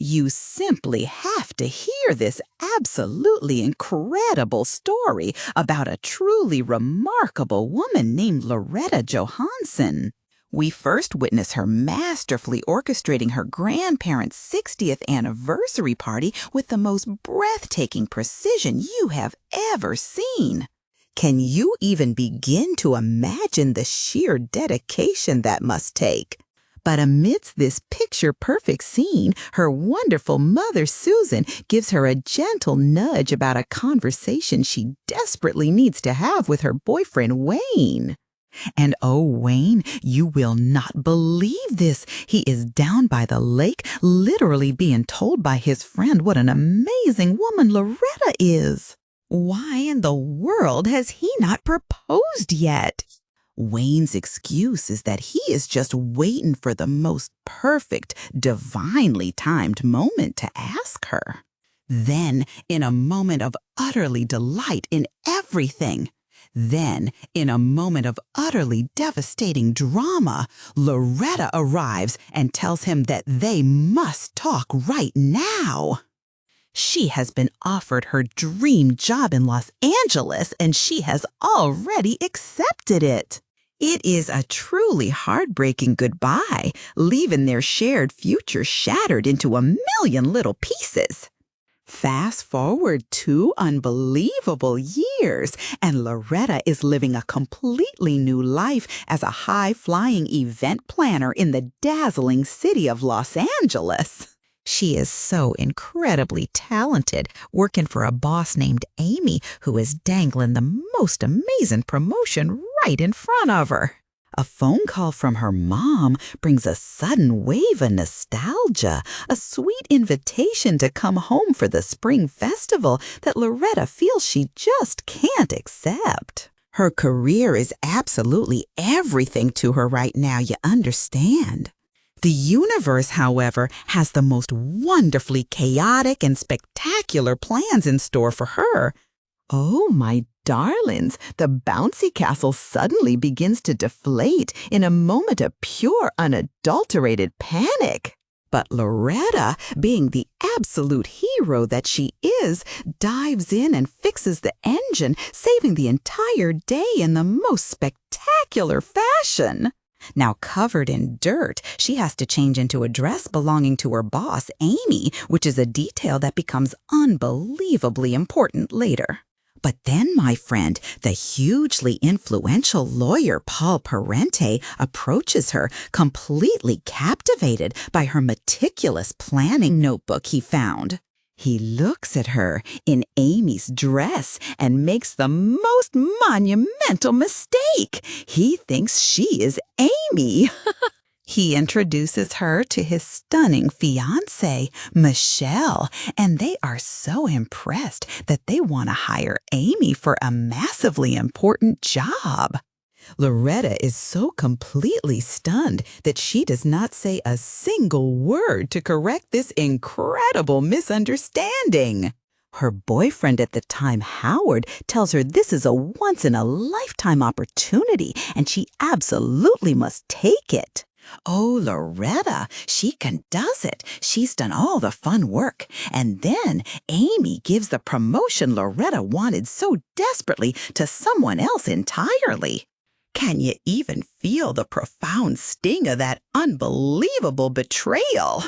You simply have to hear this absolutely incredible story about a truly remarkable woman named Loretta Johansson. We first witness her masterfully orchestrating her grandparents' 60th anniversary party with the most breathtaking precision you have ever seen. Can you even begin to imagine the sheer dedication that must take? But amidst this picture-perfect scene, her wonderful mother, Susan, gives her a gentle nudge about a conversation she desperately needs to have with her boyfriend, Wayne. And oh, Wayne, you will not believe this. He is down by the lake, literally being told by his friend what an amazing woman Loretta is. Why in the world has he not proposed yet? Wayne's excuse is that he is just waiting for the most perfect, divinely timed moment to ask her. Then, in a moment of utterly delight in everything, then, in a moment of utterly devastating drama, Loretta arrives and tells him that they must talk right now. She has been offered her dream job in Los Angeles, and she has already accepted it. It is a truly heartbreaking goodbye, leaving their shared future shattered into a million little pieces. Fast forward 2 unbelievable years, and Loretta is living a completely new life as a high-flying event planner in the dazzling city of Los Angeles. She is so incredibly talented, working for a boss named Amy, who is dangling the most amazing promotion right in front of her. A phone call from her mom brings a sudden wave of nostalgia, a sweet invitation to come home for the spring festival that Loretta feels she just can't accept. Her career is absolutely everything to her right now, you understand. The universe, however, has the most wonderfully chaotic and spectacular plans in store for her. Oh, my darlings, the bouncy castle suddenly begins to deflate in a moment of pure, unadulterated panic. But Loretta, being the absolute hero that she is, dives in and fixes the engine, saving the entire day in the most spectacular fashion. Now covered in dirt, she has to change into a dress belonging to her boss, Amy, which is a detail that becomes unbelievably important later. But then, my friend, the hugely influential lawyer Paul Parente approaches her, completely captivated by her meticulous planning notebook he found. He looks at her in Amy's dress and makes the most monumental mistake. He thinks she is Amy. He introduces her to his stunning fiancée, Michelle, and they are so impressed that they want to hire Amy for a massively important job. Loretta is so completely stunned that she does not say a single word to correct this incredible misunderstanding. Her boyfriend at the time, Howard, tells her this is a once-in-a-lifetime opportunity and she absolutely must take it. Oh, Loretta, she can does it. She's done all the fun work. And then Amy gives the promotion Loretta wanted so desperately to someone else entirely. Can you even feel the profound sting of that unbelievable betrayal?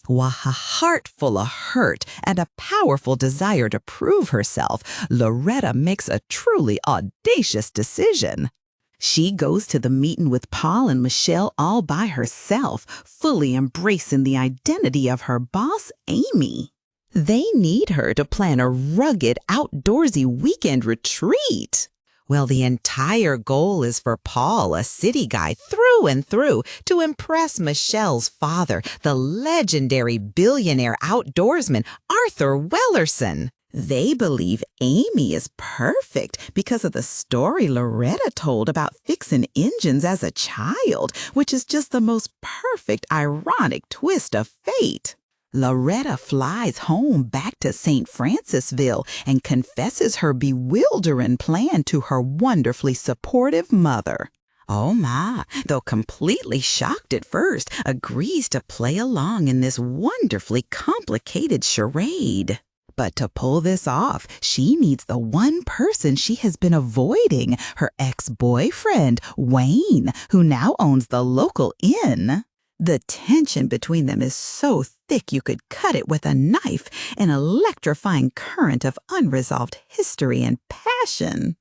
With a heart full of hurt and a powerful desire to prove herself, Loretta makes a truly audacious decision. She goes to the meeting with Paul and Michelle all by herself, fully embracing the identity of her boss, Amy. They need her to plan a rugged, outdoorsy weekend retreat. Well, the entire goal is for Paul, a city guy through and through, to impress Michelle's father, the legendary billionaire outdoorsman Arthur Wellerson. They believe Amy is perfect because of the story Loretta told about fixing engines as a child, which is just the most perfect, ironic twist of fate. Loretta flies home back to St. Francisville and confesses her bewildering plan to her wonderfully supportive mother. Oh my, though completely shocked at first, agrees to play along in this wonderfully complicated charade. But to pull this off, she meets the one person she has been avoiding, her ex-boyfriend, Wayne, who now owns the local inn. The tension between them is so thick you could cut it with a knife, an electrifying current of unresolved history and passion.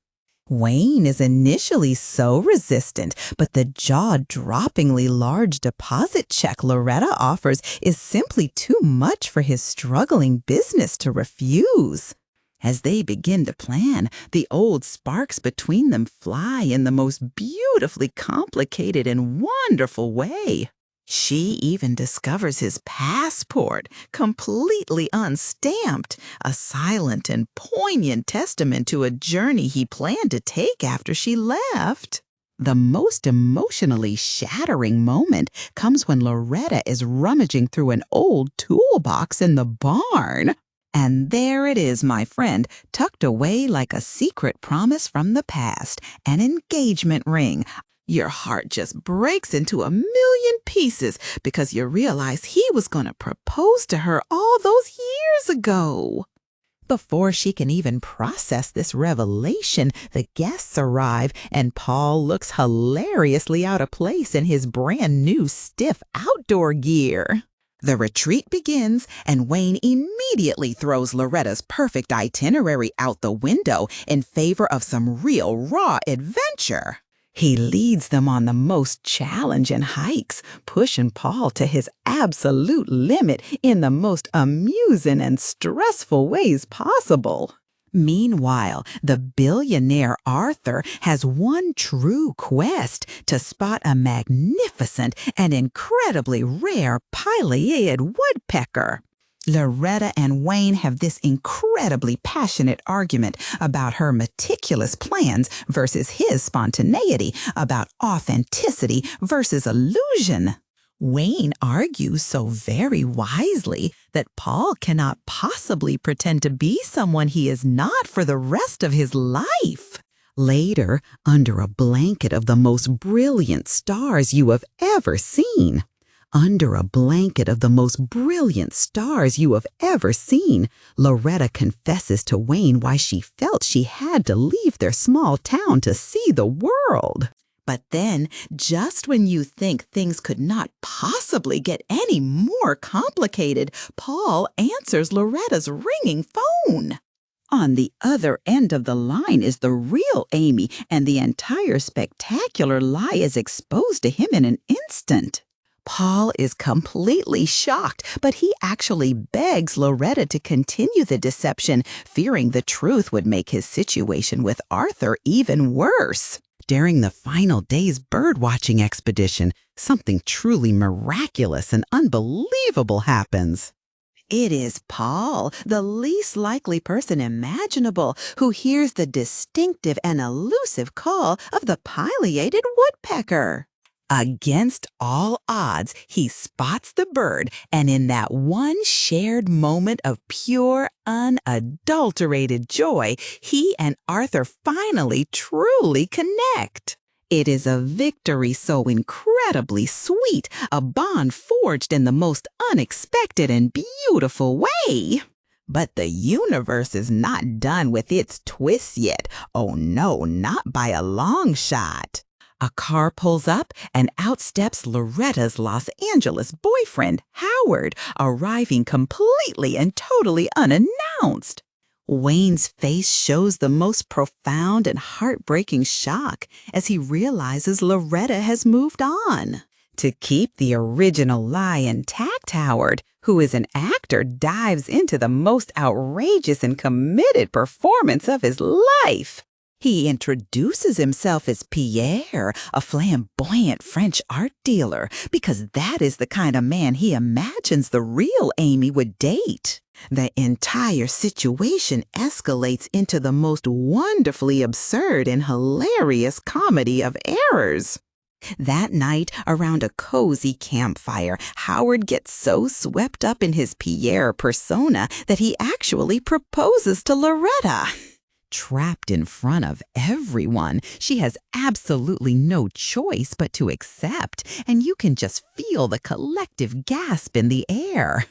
Wayne is initially so resistant, but the jaw-droppingly large deposit check Loretta offers is simply too much for his struggling business to refuse. As they begin to plan, the old sparks between them fly in the most beautifully complicated and wonderful way. She even discovers his passport, completely unstamped, a silent and poignant testament to a journey he planned to take after she left. The most emotionally shattering moment comes when Loretta is rummaging through an old toolbox in the barn. And there it is, my friend, tucked away like a secret promise from the past, an engagement ring. Your heart just breaks into a million pieces because you realize he was going to propose to her all those years ago. Before she can even process this revelation, the guests arrive and Paul looks hilariously out of place in his brand new stiff outdoor gear. The retreat begins, and Wayne immediately throws Loretta's perfect itinerary out the window in favor of some real raw adventure. He leads them on the most challenging hikes, pushing Paul to his absolute limit in the most amusing and stressful ways possible. Meanwhile, the billionaire Arthur has one true quest to spot a magnificent and incredibly rare pileated woodpecker. Loretta and Wayne have this incredibly passionate argument about her meticulous plans versus his spontaneity, about authenticity versus illusion. Wayne argues so very wisely that Paul cannot possibly pretend to be someone he is not for the rest of his life. Later, under a blanket of the most brilliant stars you have ever seen, Loretta confesses to Wayne why she felt she had to leave their small town to see the world. But then, just when you think things could not possibly get any more complicated, Paul answers Loretta's ringing phone. On the other end of the line is the real Amy, and the entire spectacular lie is exposed to him in an instant. Paul is completely shocked, but he actually begs Loretta to continue the deception, fearing the truth would make his situation with Arthur even worse. During the final day's birdwatching expedition, something truly miraculous and unbelievable happens. It is Paul, the least likely person imaginable, who hears the distinctive and elusive call of the pileated woodpecker. Against all odds, he spots the bird, and in that one shared moment of pure, unadulterated joy, he and Arthur finally truly connect. It is a victory so incredibly sweet, a bond forged in the most unexpected and beautiful way. But the universe is not done with its twists yet. Oh no, not by a long shot. A car pulls up and out steps Loretta's Los Angeles boyfriend, Howard, arriving completely and totally unannounced. Wayne's face shows the most profound and heartbreaking shock as he realizes Loretta has moved on. To keep the original lie intact, Howard, who is an actor, dives into the most outrageous and committed performance of his life. He introduces himself as Pierre, a flamboyant French art dealer, because that is the kind of man he imagines the real Amy would date. The entire situation escalates into the most wonderfully absurd and hilarious comedy of errors. That night, around a cozy campfire, Howard gets so swept up in his Pierre persona that he actually proposes to Loretta. Trapped in front of everyone, she has absolutely no choice but to accept, and you can just feel the collective gasp in the air.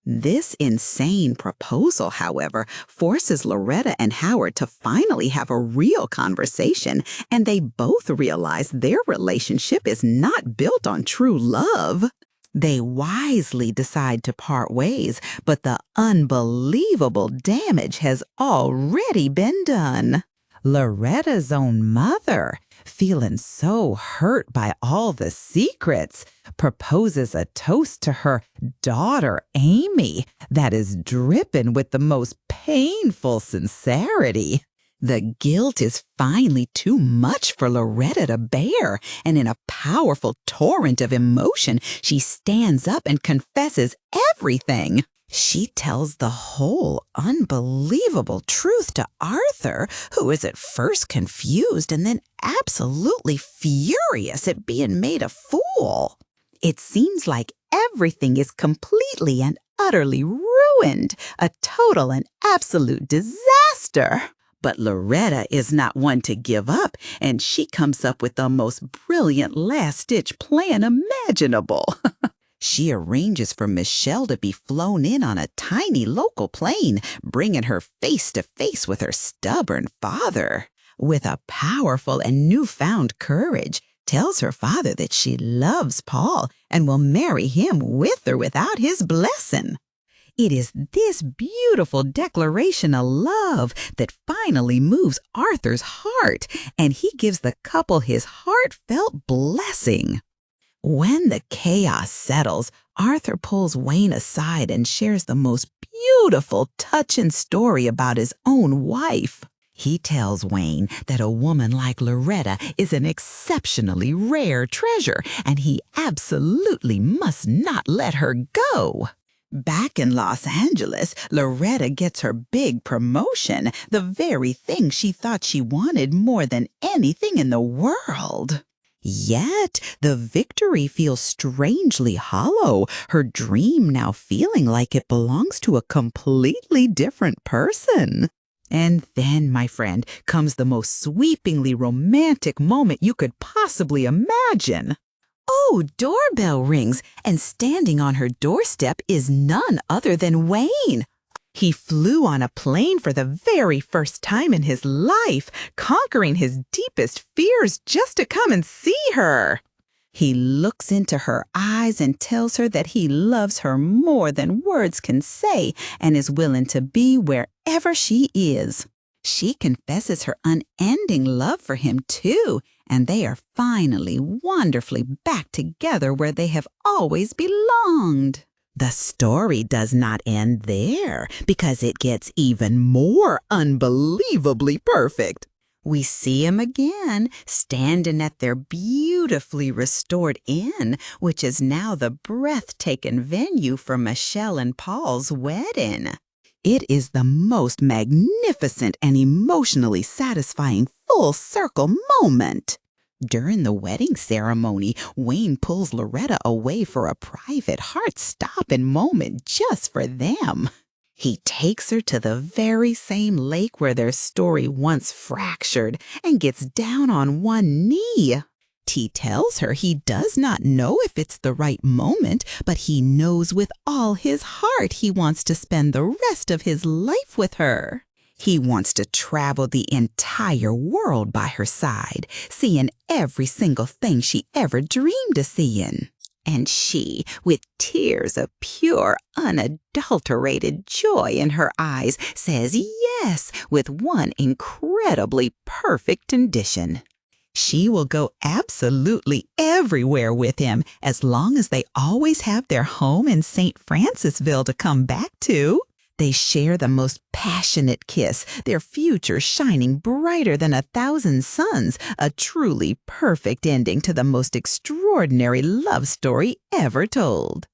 This insane proposal, however, forces Loretta and Howard to finally have a real conversation, and they both realize their relationship is not built on true love. They wisely decide to part ways, but the unbelievable damage has already been done. Loretta's own mother, feeling so hurt by all the secrets, proposes a toast to her daughter, Amy, that is dripping with the most painful sincerity. The guilt is finally too much for Loretta to bear, and in a powerful torrent of emotion, she stands up and confesses everything. She tells the whole unbelievable truth to Arthur, who is at first confused and then absolutely furious at being made a fool. It seems like everything is completely and utterly ruined, a total and absolute disaster. But Loretta is not one to give up, and she comes up with the most brilliant last-ditch plan imaginable. She arranges for Michelle to be flown in on a tiny local plane, bringing her face to face with her stubborn father. With a powerful and newfound courage, tells her father that she loves Paul and will marry him with or without his blessing. It is this beautiful declaration of love that finally moves Arthur's heart, and he gives the couple his heartfelt blessing. When the chaos settles, Arthur pulls Wayne aside and shares the most beautiful, touching story about his own wife. He tells Wayne that a woman like Loretta is an exceptionally rare treasure, and he absolutely must not let her go. Back in Los Angeles, Loretta gets her big promotion, the very thing she thought she wanted more than anything in the world. Yet, the victory feels strangely hollow, her dream now feeling like it belongs to a completely different person. And then, my friend, comes the most sweepingly romantic moment you could possibly imagine. Oh, doorbell rings, and standing on her doorstep is none other than Wayne. He flew on a plane for the very first time in his life, conquering his deepest fears just to come and see her. He looks into her eyes and tells her that he loves her more than words can say and is willing to be wherever she is. She confesses her unending love for him, too, and they are finally wonderfully back together where they have always belonged. The story does not end there, because it gets even more unbelievably perfect. We see him again, standing at their beautifully restored inn, which is now the breathtaking venue for Michelle and Paul's wedding. It is the most magnificent and emotionally satisfying full circle moment. During the wedding ceremony, Wayne pulls Loretta away for a private heart-stopping moment just for them. He takes her to the very same lake where their story once fractured and gets down on one knee. He tells her he does not know if it's the right moment, but he knows with all his heart he wants to spend the rest of his life with her. He wants to travel the entire world by her side, seeing every single thing she ever dreamed of seeing. And she, with tears of pure, unadulterated joy in her eyes, says yes with one incredibly perfect condition. She will go absolutely everywhere with him as long as they always have their home in St. Francisville to come back to. They share the most passionate kiss, their future shining brighter than 1,000 suns, a truly perfect ending to the most extraordinary love story ever told.